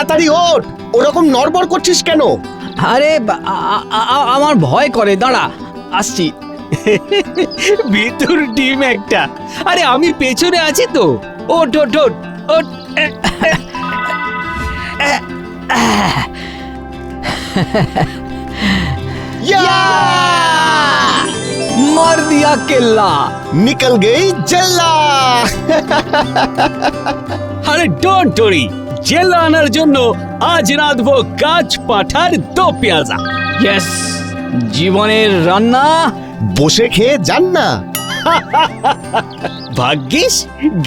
তাড়াতাড়ি ওঠ, ওরকম নড়বড় করছিস কেন? আরে আমার ভয় করে, দাঁড়া আসছি। ভিতর ডিম একটা, আরে আমি পেছনে আছি তো। ওঠ ওঠ ওঠ ওঠ। মার দিয়া কেল্লা, নিকল গই জেল্লা। আরে ডোন্ট ওরি, জেলা আনার জন্য আজ রাঁধবো গাছ পাঠার দো পেঁয়াজা। ইয়েস, জীবনের রান্না। বসে খেয়ে যান না। ভাগ্যিস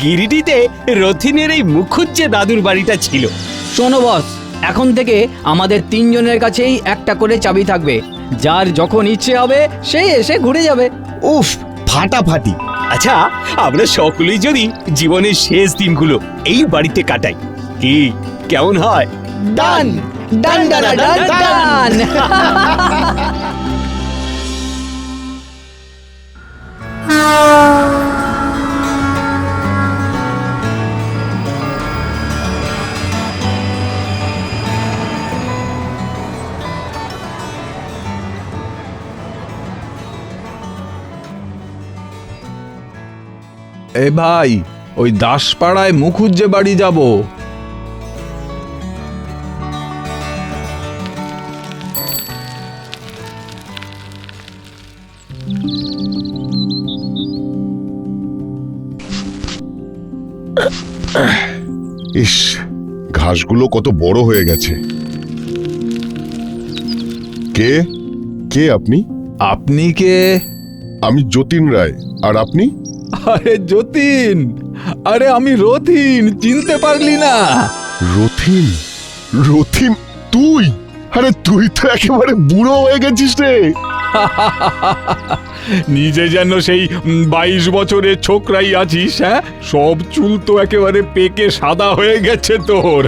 গিরিডিতে রথিনের এই মুখুজ্জে দাদুর বাড়িটা ছিল। শোনো বস, এখন থেকে আমাদের তিনজনের কাছেই একটা করে চাবি থাকবে। যার যখন ইচ্ছে হবে সেই এসে ঘুরে যাবে। উফ, ফাটাফাটি। আচ্ছা, আমরা সকলেই যদি জীবনের শেষ দিনগুলো এই বাড়িতে কাটাই, কি কেমন হয়? ডান ডান ডান ডান ডান। এ ভাই, ওই দাসপাড়ায় মুখুজ্জে বাড়ি যাব। ইস, ঘাসগুলো কত বড় হয়ে গেছে। কে কে আপনি? আপনি কে? আমি যতীন রায়। আর আপনি? আরে যতীন, আরে আমি রথিন, চিনতে পারলি না? রথিন? রথিন তুই? আরে তুই তো একেবারে বুড়ো হয়ে গেছিস রে। নিজে যেন সেই 22 বছরের ছোকরাই আছিস। হ্যাঁ, সব চুল তো একেবারে পেকে সাদা হয়ে গেছে তোর।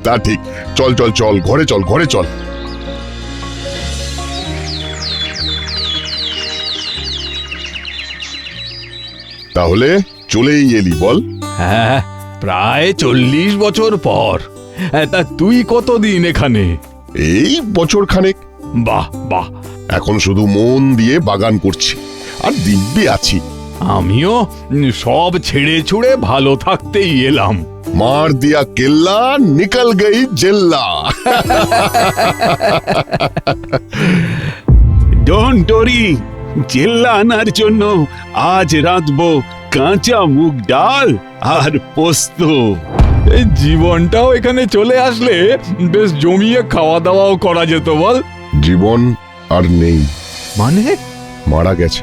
তা ঠিক। চল চল চল, ঘরে চল, ঘরে চল। তাহলে চলেই এলি বল? হ্যাঁ, প্রায় 40 বছর পর। তা তুই কতদিন এখানে? এই বছর খানেক। বাহ বাহ, এখন শুধু মন দিয়ে বাগান করছি আর দিব্যি আছি। আমিও সব ছেড়ে ছুড়ে ভালো থাকতেই এলাম। মার দিয়া কেল্লা, নিকল গই জেল্লা। ডোন্ট ওরি, জেলা আনার জন্য আজ রাঁধবো কাঁচা মুগ ডাল আর পোস্ত। এই জীবনটাও এখানে চলে আসলে বেশ জমিয়ে খাওয়া দাওয়াও করা যেত বল। জীবন আর নেই, মানে? মারা গেছে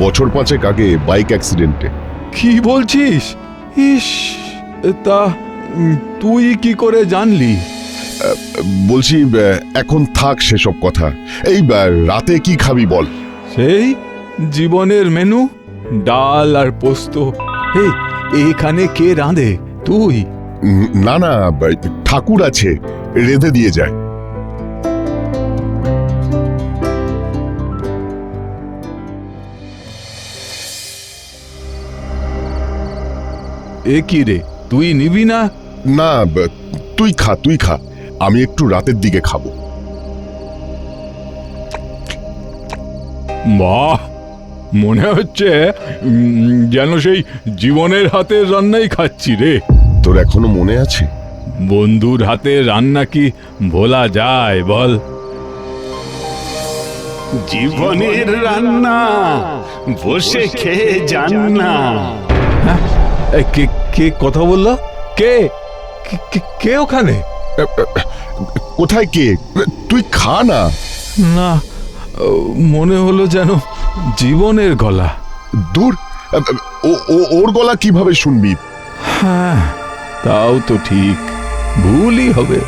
বছর 5 আগে বাইক অ্যাক্সিডেন্টে। কি বলছিস? ইস, তা তুই কি করে জানলি? বলছি, এখন থাক সেসব কথা। এই রাতে কি খাবি বল? সেই জীবনের মেনু, ডাল আর পোস্ত। এই, এখানে কে রাঁধে? তুই? না না, ঠাকুর আছে, রেঁধে দিয়ে যায়। এ কি রে, তুই নিবি না? না, তুই খা, তুই খা। আমি একটু রাতের দিকে খাবো। বাহ, মনে হচ্ছে যেন সেই জীবনের হাতের রান্নাই খাচ্ছি রে। তোর এখনো মনে আছে? বন্ধুর হাতের রান্না কি ভোলা যায় বল? জীবনের রান্না বসে খেয়ে যান না। কে কে কথা বললো? কে কে ওখানে? কোথায় কে? তুই খা না। না, মনে হলো যেন জীবনের গলা। দূর, ওর গলা কিভাবে শুনবি? হ্যাঁ, তাও তো ঠিক, ভুলই হবে।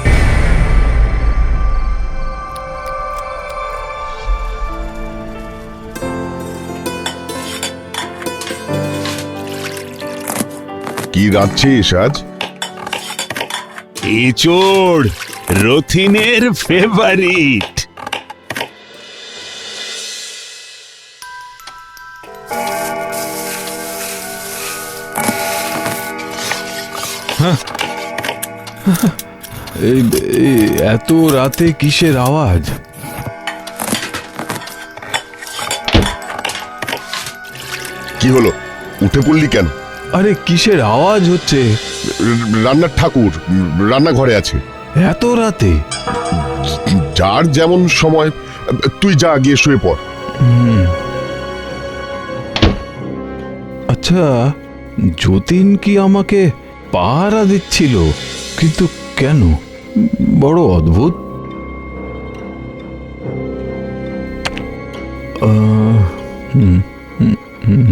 কি রাঁধছিস আজ? এঁচোড়, রথিনের ফেভারিট। এই এত রাতে কিসের আওয়াজ? কি হলো, উঠে পড়লি কেন? আরে কিসের আওয়াজ হচ্ছে? রান্নার ঠাকুর রান্নাঘরে আছে। এত রাতে? যার যেমন সময়, তুই যা গিয়ে শুয়ে পড়। আচ্ছা, যতীন কি আমাকে পাহারা দিচ্ছিল? কিন্তু কেন? বড় অদ্ভুত। হুম হুম হুম।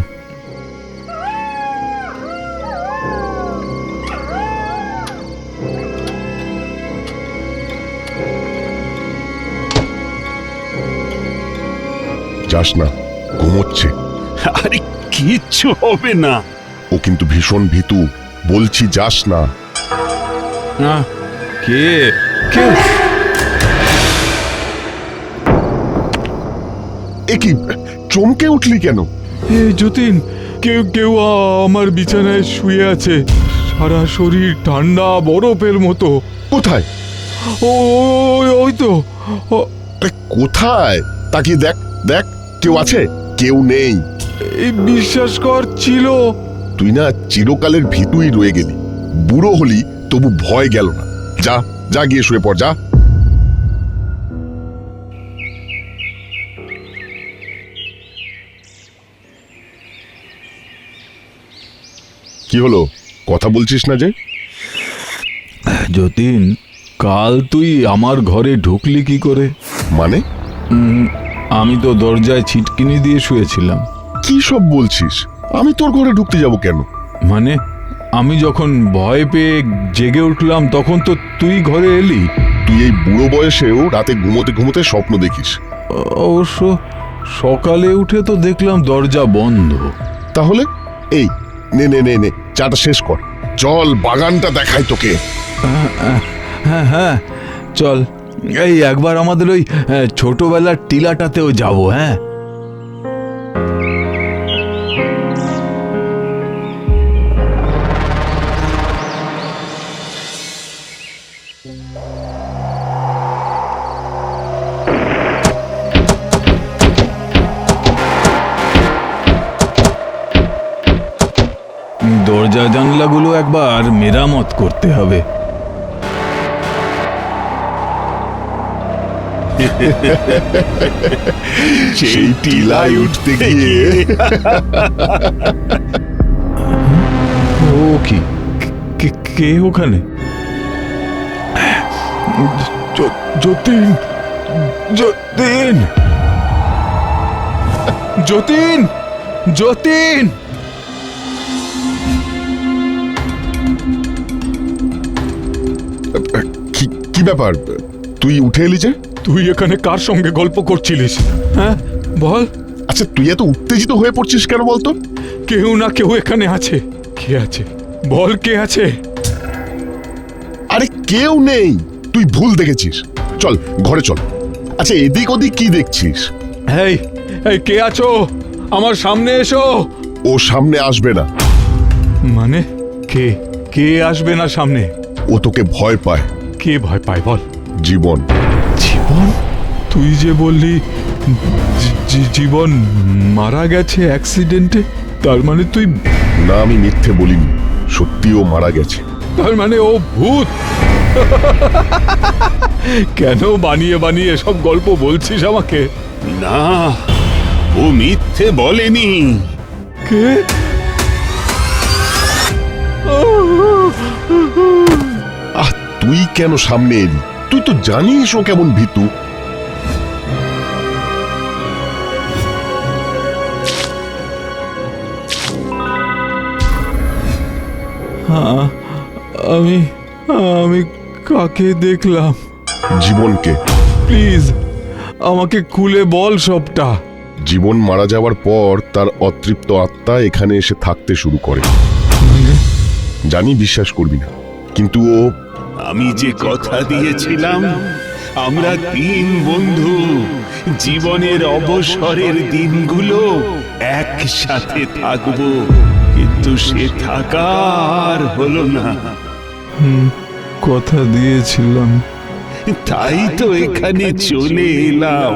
যাস না, ঘুমোচ্ছে। আরে কিচ্ছু হবে না। ও কিন্তু ভীষণ ভীতু, বলছি যাস না। না, কে কে? এ কি, চমকে উঠলি কেন? এই যতীন, কেউ কেউ আমার বিছানায় শুয়ে আছে, সারা শরীর ঠান্ডা বরফের মতো। কোথায়? ওই তো। আরে কোথায়? তাকিয়ে দেখ, দেখ, কেউ আছে? কেউ নেই। এই বিশ্বাস কর, ছিল। তুই না চিরকালের ভীতুই রয়ে গেলি। বুড়ো হলি তবু ভয় গেল না। যা যা গিয়ে শুয়ে পড়, যা। কি হলো, কথা বলছিস না যে? যতীন, কাল তুই আমার ঘরে ঢুকলি কি করে? মানে? আমি তো দরজায় ছিটকিনি দিয়ে শুয়েছিলাম। কি সব বলছিস? আমি তোর ঘরে ঢুকতে যাব কেন? মানে, আমি যখন ভয় পেয়ে জেগে উঠলাম তখন তো তুই ঘরে এলি। তুই এই বুড়ো বয়সেও রাতে ঘুমোতে ঘুমোতে স্বপ্ন দেখিস? অবশ্য সকালে উঠে তো দেখলাম দরজা বন্ধ। তাহলে এই নে নে নে নে, চাটা শেষ কর। চল, বাগানটা দেখাই তোকে। হ্যাঁ হ্যাঁ, চল। এই একবার আমাদের ওই ছোটবেলার টিলাটাতেও যাব। হ্যাঁ, দরজা জানলাগুলো একবার মেরামত করতে হবে। সেই টিলায় উঠতে গিয়ে ও কি, কে ওখানে? যতীন, যতীন, যতীন, যতীন! কি ব্যাপার, তুই উঠে এলি যে? তুই এখানে কার সঙ্গে গল্প করছিলিস? হ্যাঁ বল। আচ্ছা, তুই এত উত্তেজিত হয়ে পড়ছিস কেন বলতো? কেউ না কেউ এখানে আছে। কে আছে বল, কে আছে? আরে কেউ নেই, তুই ভুল দেখেছিস। চল ঘরে চল। আচ্ছা, এদিক ওদিক কি দেখছিস? এই এই, কে আছো? আমার সামনে এসো। ও সামনে আসবে না। মানে কে কে আসবে না সামনে? ও তোকে ভয় পায়। কে ভয় পায় বল? জীবন। জীবন? তুই যে বললি জীবন মারা গেছে অ্যাক্সিডেন্টে, তার মানে তুই? না, আমি মিথ্যে বলিনি, সত্যি ও মারা গেছে। তার মানে ও ভূত? কেন বানিয়ে বানিয়ে সব গল্প বলছিস আমাকে? না, ও মিথ্যে বলেনি। কে? আহ, তুই কেন সামনে এলি? তুই তো জানিস ও কেমন ভীতু। আমি আমি কাকে দেখলাম? জীবনকে। প্লিজ আমাকে খুলে বল সবটা। জীবন মারা যাওয়ার পর তার অতৃপ্ত আত্মা এখানে এসে থাকতে শুরু করে। জানি বিশ্বাস করবি না, কিন্তু ও। আমি যে কথা দিয়েছিলাম, আমরা 3 বন্ধু জীবনের অবসরের দিনগুলো একসাথে থাকবো, কিন্তু সে থাকার হলো না। কথা দিয়েছিলাম। তাই তো এখানে চলে এলাম।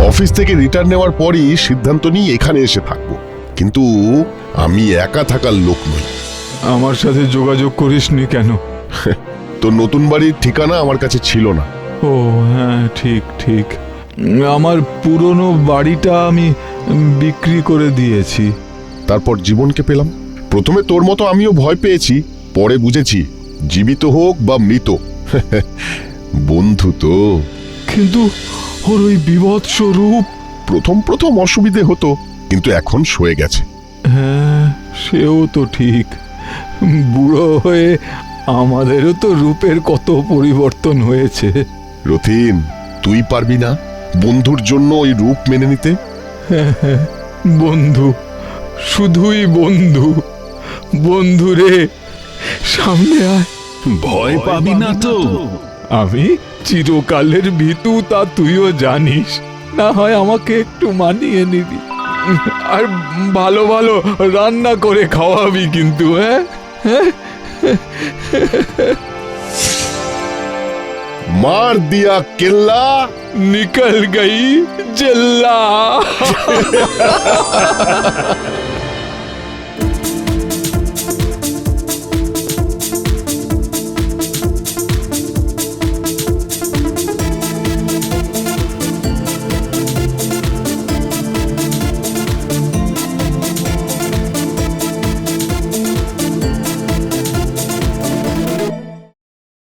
অফিস থেকে রিটার্ন নেওয়ার পরই সিদ্ধান্ত নিই এখানে এসে থাকবো, কিন্তু আমি একা থাকার লোক নই। আমার সাথে যোগাযোগ করিসনি কেন? তো নতুন বাড়ির ঠিকানা আমার কাছে ছিল না। ও হ্যাঁ, ঠিক ঠিক। আমার পুরনো বাড়িটা আমি বিক্রি করে দিয়েছি। তারপর জীবনকে পেলাম। প্রথমে তোর মতো আমিও ভয় পেয়েছি, পরে বুঝেছি জীবিত হোক বা মৃত বন্ধু তো। কিন্তু ওর ওই বীভৎস রূপ। প্রথম প্রথম অসুবিধে হতো, কিন্তু এখন সয়ে গেছে। হ্যাঁ, সেও তো ঠিক। বুড়ো হয়ে আমাদেরও তো রূপের কত পরিবর্তন হয়েছে। রথিন, তুই পারবি না বন্ধুর জন্য ওই রূপ মেনে নিতে? বন্ধু, শুধুই বন্ধু। বন্ধু রে, সামনে আয়। ভয় পাবি না তো? আমি চিরকালের ভীতু, তা তুইও জানিস। না হয় আমাকে একটু মানিয়ে নিবি, আর ভালো ভালো রান্না করে খাওয়াবি কিন্তু। হ্যাঁ, মার দিয়া কেল্লা, निकल गई जिल्ला।